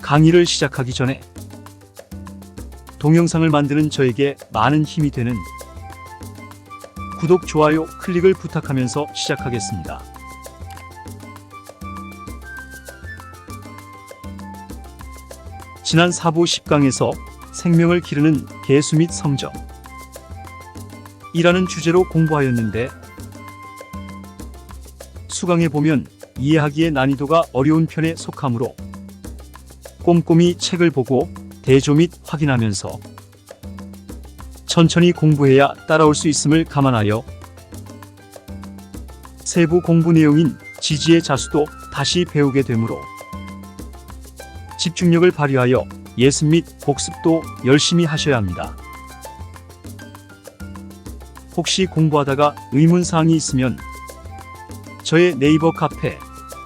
강의를 시작하기 전에 동영상을 만드는 저에게 많은 힘이 되는 구독, 좋아요, 클릭을 부탁하면서 시작하겠습니다. 지난 4부 10강에서 생명을 기르는 개수 및 성적 이라는 주제로 공부하였는데, 수강에 보면 이해하기에 난이도가 어려운 편에 속하므로 꼼꼼히 책을 보고 대조 및 확인하면서 천천히 공부해야 따라올 수 있음을 감안하여 세부 공부 내용인 지지의 자수도 다시 배우게 되므로 집중력을 발휘하여 예습 및 복습도 열심히 하셔야 합니다. 혹시 공부하다가 의문사항이 있으면 저의 네이버 카페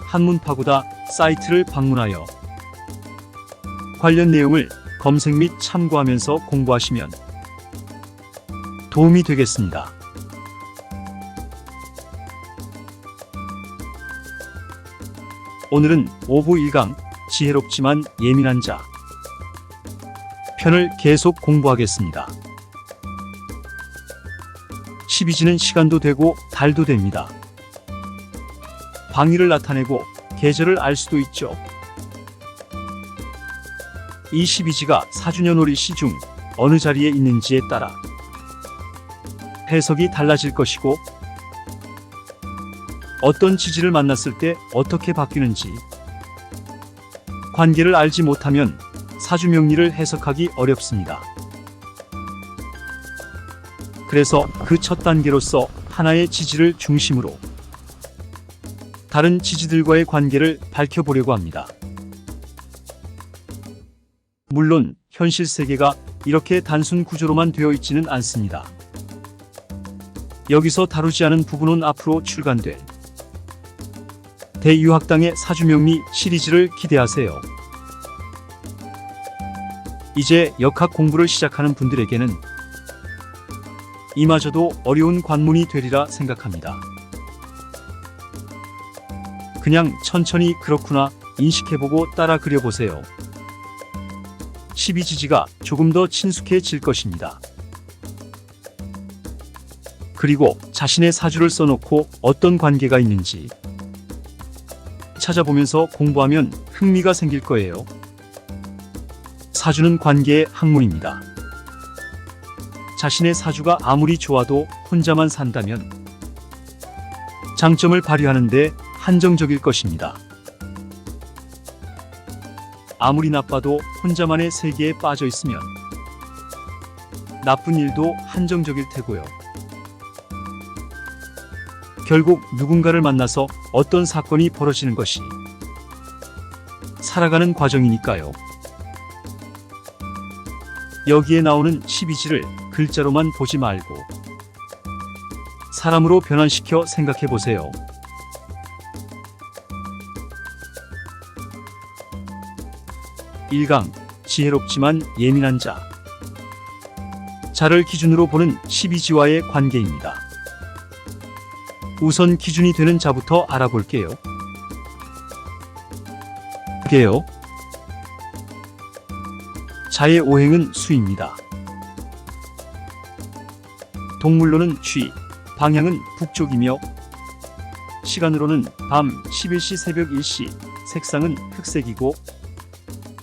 한문파고다 사이트를 방문하여 관련 내용을 검색 및 참고하면서 공부하시면 도움이 되겠습니다. 오늘은 5부 1강 지혜롭지만 예민한 자 편을 계속 공부하겠습니다. 12지는 시간도 되고 달도 됩니다. 방위를 나타내고 계절을 알 수도 있죠. 이 12지가 사주년월일 시 중 어느 자리에 있는지에 따라 해석이 달라질 것이고, 어떤 지지를 만났을 때 어떻게 바뀌는지 관계를 알지 못하면 사주 명리를 해석하기 어렵습니다. 그래서 그 첫 단계로서 하나의 지지를 중심으로 다른 지지들과의 관계를 밝혀보려고 합니다. 물론 현실 세계가 이렇게 단순 구조로만 되어 있지는 않습니다. 여기서 다루지 않은 부분은 앞으로 출간될 대유학당의 사주명리 시리즈를 기대하세요. 이제 역학 공부를 시작하는 분들에게는 이마저도 어려운 관문이 되리라 생각합니다. 그냥 천천히 그렇구나 인식해보고 따라 그려보세요. 12지지가 조금 더 친숙해질 것입니다. 그리고 자신의 사주를 써놓고 어떤 관계가 있는지 찾아보면서 공부하면 흥미가 생길 거예요. 사주는 관계의 학문입니다. 자신의 사주가 아무리 좋아도 혼자만 산다면 장점을 발휘하는데 한정적일 것입니다. 아무리 나빠도 혼자만의 세계에 빠져 있으면 나쁜 일도 한정적일 테고요. 결국 누군가를 만나서 어떤 사건이 벌어지는 것이 살아가는 과정이니까요. 여기에 나오는 12지를 글자로만 보지 말고 사람으로 변환시켜 생각해 보세요. (1강) 지혜롭지만 예민한 자. 자를 기준으로 보는 12지와의 관계입니다. 우선 기준이 되는 자부터 알아볼게요. 자의 오행은 수입니다. 동물로는 쥐, 방향은 북쪽이며 시간으로는 밤 11시 새벽 1시, 색상은 흑색이고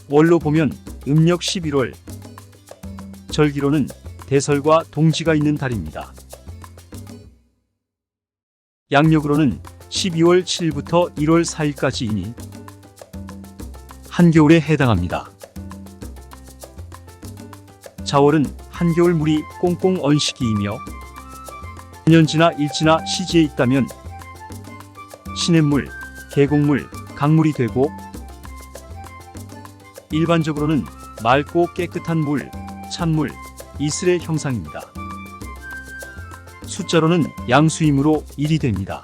월로 보면 음력 11월, 절기로는 대설과 동지가 있는 달입니다. 양력으로는 12월 7일부터 1월 4일까지이니 한겨울에 해당합니다. 자월은 한겨울 물이 꽁꽁 언 시기이며 년지나 일지나 시지에 있다면 시냇물, 계곡물, 강물이 되고, 일반적으로는 맑고 깨끗한 물, 찬물, 이슬의 형상입니다. 숫자로는 양수이므로 1이 됩니다.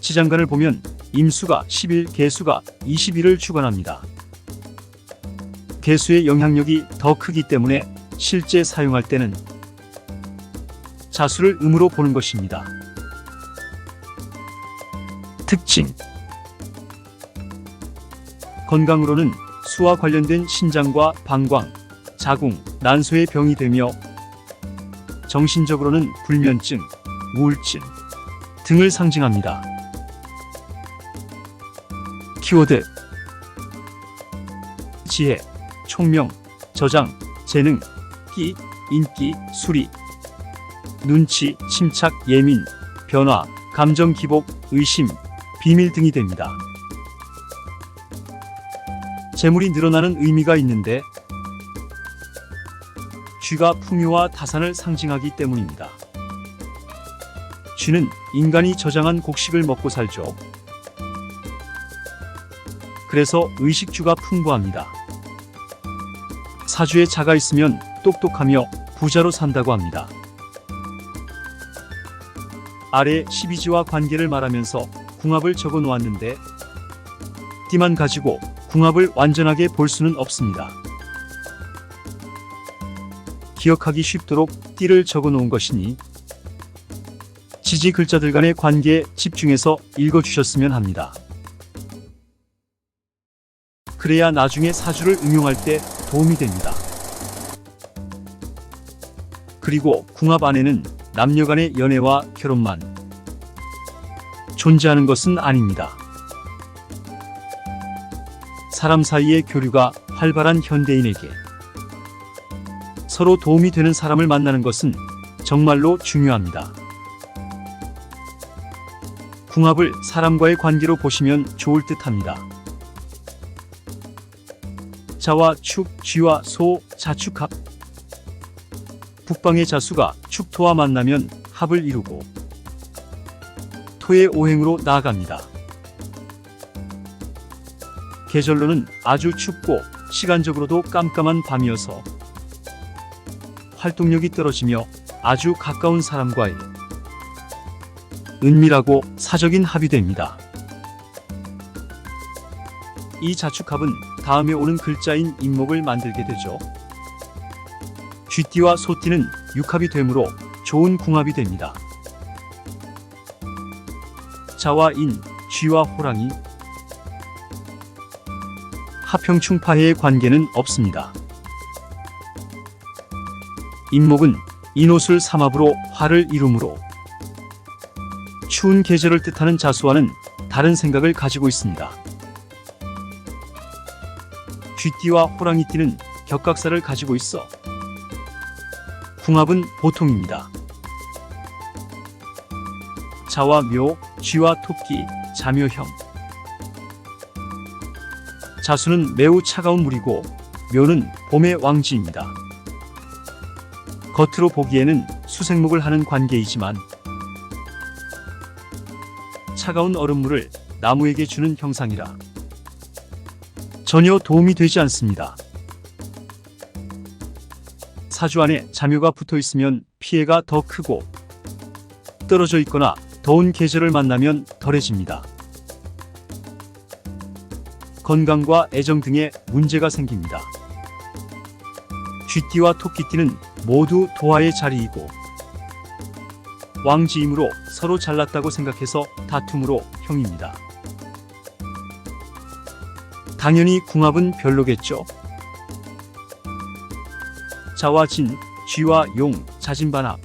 지장간을 보면 임수가 11, 개수가 21을 주관합니다. 개수의 영향력이 더 크기 때문에 실제 사용할 때는 자수를 음으로 보는 것입니다. 특징: 건강으로는 수와 관련된 신장과 방광, 자궁, 난소의 병이 되며 정신적으로는 불면증, 우울증 등을 상징합니다. 키워드: 지혜, 총명, 저장, 재능, 끼, 인기, 수리, 눈치, 침착, 예민, 변화, 감정 기복, 의심, 비밀 등이 됩니다. 재물이 늘어나는 의미가 있는데 쥐가 풍요와 다산을 상징하기 때문입니다. 쥐는 인간이 저장한 곡식을 먹고 살죠. 그래서 의식주가 풍부합니다. 사주에 자가 있으면 똑똑하며 부자로 산다고 합니다. 아래 12지와 관계를 말하면서 궁합을 적어 놓았는데 띠만 가지고 궁합을 완전하게 볼 수는 없습니다. 기억하기 쉽도록 띠를 적어 놓은 것이니 지지 글자들 간의 관계에 집중해서 읽어주셨으면 합니다. 그래야 나중에 사주를 응용할 때 도움이 됩니다. 그리고 궁합 안에는 남녀 간의 연애와 결혼만 존재하는 것은 아닙니다. 사람 사이의 교류가 활발한 현대인에게 서로 도움이 되는 사람을 만나는 것은 정말로 중요합니다. 궁합을 사람과의 관계로 보시면 좋을 듯합니다. 자와 축, 쥐와 소, 자축합. 북방의 자수가 축토와 만나면 합을 이루고 토의 오행으로 나아갑니다. 계절로는 아주 춥고 시간적으로도 깜깜한 밤이어서 활동력이 떨어지며 아주 가까운 사람과의 은밀하고 사적인 합이 됩니다. 이 자축합은 다음에 오는 글자인 임목을 만들게 되죠. 쥐띠와 소띠는 육합이 되므로 좋은 궁합이 됩니다. 자와 인, 쥐와 호랑이. 합형충파해의 관계는 없습니다. 임목은 인옷을 삼합으로 화를 이루므로 추운 계절을 뜻하는 자수와는 다른 생각을 가지고 있습니다. 쥐띠와 호랑이띠는 격각사를 가지고 있어 궁합은 보통입니다. 자와 묘, 쥐와 토끼, 자묘형. 자수는 매우 차가운 물이고 묘는 봄의 왕지입니다. 겉으로 보기에는 수생목을 하는 관계이지만 차가운 얼음물을 나무에게 주는 형상이라 전혀 도움이 되지 않습니다. 사주 안에 자묘가 붙어 있으면 피해가 더 크고 떨어져 있거나 더운 계절을 만나면 덜해집니다. 건강과 애정 등의 문제가 생깁니다. 쥐띠와 토끼띠는 모두 도화의 자리이고 왕지이므로 서로 잘났다고 생각해서 다툼으로 형입니다. 당연히 궁합은 별로겠죠. 자와 진, 쥐와 용, 자진반합.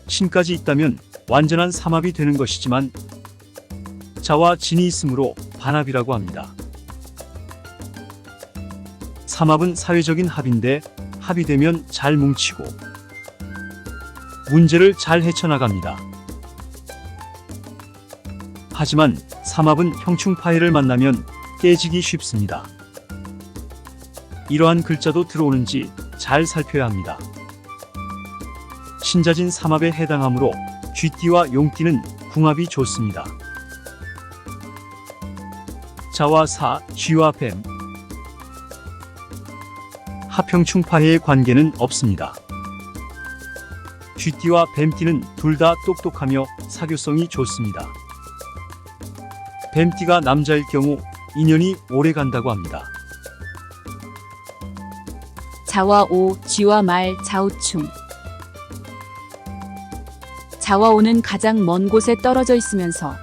신까지 있다면 완전한 삼합이 되는 것이지만 자와 진이 있으므로 반합이라고 합니다. 삼합은 사회적인 합인데 합이 되면 잘 뭉치고 문제를 잘 헤쳐나갑니다. 하지만 삼합은 형충파해를 만나면 깨지기 쉽습니다. 이러한 글자도 들어오는지 잘 살펴야 합니다. 신자진 삼합에 해당하므로 쥐띠와 용띠는 궁합이 좋습니다. 자와 사, 쥐와 뱀. 합형충파해의 관계는 없습니다. 쥐띠와 뱀띠는 둘 다 똑똑하며 사교성이 좋습니다. 뱀띠가 남자일 경우 인연이 오래 간다고 합니다. 자와 오, 쥐와 말, 자우충. 자와 오는 가장 먼 곳에 떨어져 있으면서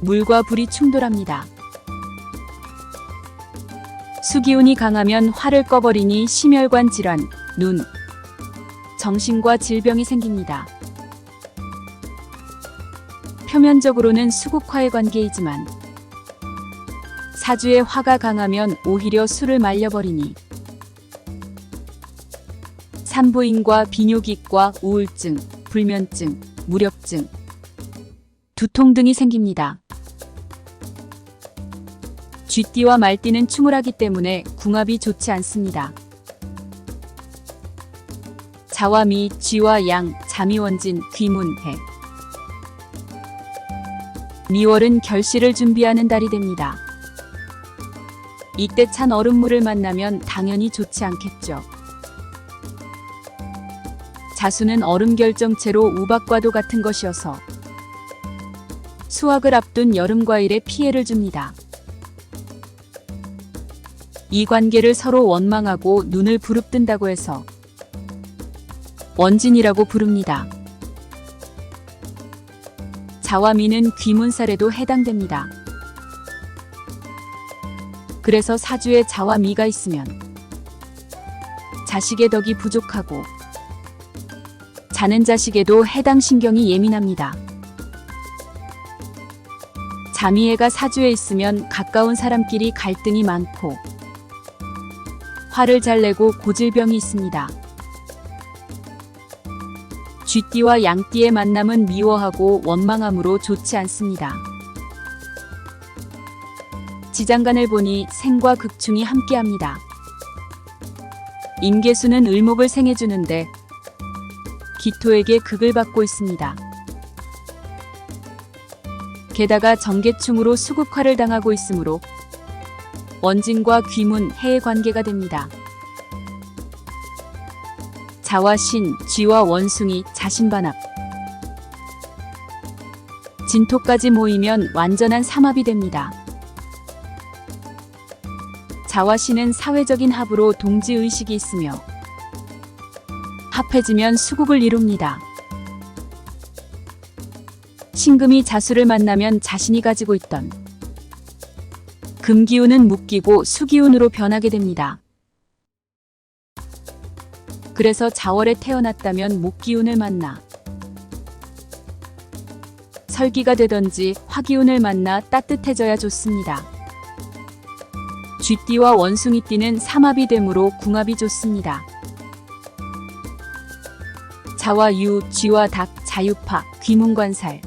물과 불이 충돌합니다. 수기운이 강하면 화를 꺼버리니 심혈관 질환, 눈, 정신과 질병이 생깁니다. 표면적으로는 수국화의 관계이지만 사주의 화가 강하면 오히려 술을 말려버리니 산부인과 비뇨기과 우울증, 불면증, 무력증, 두통 등이 생깁니다. 쥐띠와 말띠는 충을 하기 때문에 궁합이 좋지 않습니다. 자와 미, 쥐와 양, 자미원진, 귀문해. 미월은 결실을 준비하는 달이 됩니다. 이때 찬 얼음물을 만나면 당연히 좋지 않겠죠. 자수는 얼음 결정체로 우박과도 같은 것이어서 수확을 앞둔 여름 과일에 피해를 줍니다. 이 관계를 서로 원망하고 눈을 부릅뜬다고 해서 원진이라고 부릅니다. 자와 미는 귀문살에도 해당됩니다. 그래서 사주에 자와 미가 있으면 자식의 덕이 부족하고 자는 자식에도 해당 신경이 예민합니다. 자미해가 사주에 있으면 가까운 사람끼리 갈등이 많고 화를 잘 내고 고질병이 있습니다. 쥐띠와 양띠의 만남은 미워하고 원망함으로 좋지 않습니다. 지장간을 보니 생과 극충이 함께합니다. 임계수는 을목을 생해주는데 기토에게 극을 받고 있습니다. 게다가 정계충으로 수국화를 당하고 있으므로 원진과 귀문, 해의 관계가 됩니다. 자와 신, 쥐와 원숭이, 자신반합. 진토까지 모이면 완전한 삼합이 됩니다. 자와 신은 사회적인 합으로 동지의식이 있으며 합해지면 수국을 이룹니다. 신금이 자수를 만나면 자신이 가지고 있던 금기운은 묶이고 수기운으로 변하게 됩니다. 그래서 자월에 태어났다면 목기운을 만나 설기가 되던지 화기운을 만나 따뜻해져야 좋습니다. 쥐띠와 원숭이띠는 삼합이 되므로 궁합이 좋습니다. 자와 유, 쥐와 닭, 자유파, 귀문관살.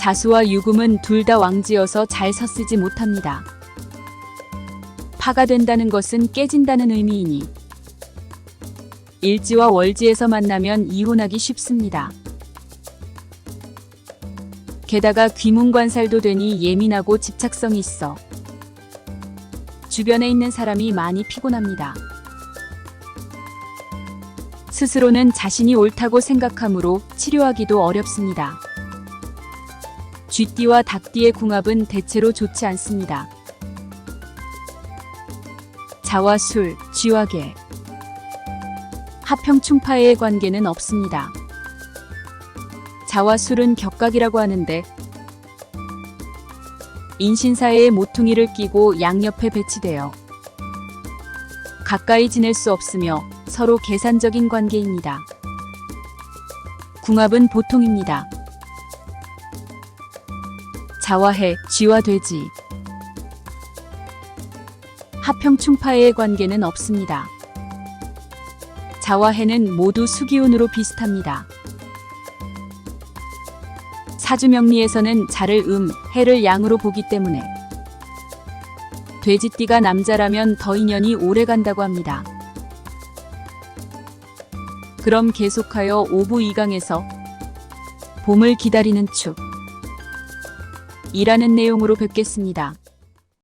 자수와 유금은 둘 다 왕지여서 잘 서쓰지 못합니다. 파가 된다는 것은 깨진다는 의미이니 일지와 월지에서 만나면 이혼하기 쉽습니다. 게다가 귀문관살도 되니 예민하고 집착성이 있어 주변에 있는 사람이 많이 피곤합니다. 스스로는 자신이 옳다고 생각하므로 치료하기도 어렵습니다. 쥐띠와 닭띠의 궁합은 대체로 좋지 않습니다. 자와 술, 쥐와 개. 합형충파의 관계는 없습니다. 자와 술은 격각이라고 하는데 인신사회의 모퉁이를 끼고 양옆에 배치되어 가까이 지낼 수 없으며 서로 계산적인 관계입니다. 궁합은 보통입니다. 자와 해, 쥐와 돼지. 합형충파의 관계는 없습니다. 자와 해는 모두 수기운으로 비슷합니다. 사주명리에서는 자를 해를 양으로 보기 때문에 돼지띠가 남자라면 더 인연이 오래 간다고 합니다. 그럼 계속하여 5부 2강에서 봄을 기다리는 축 이라는 내용으로 뵙겠습니다.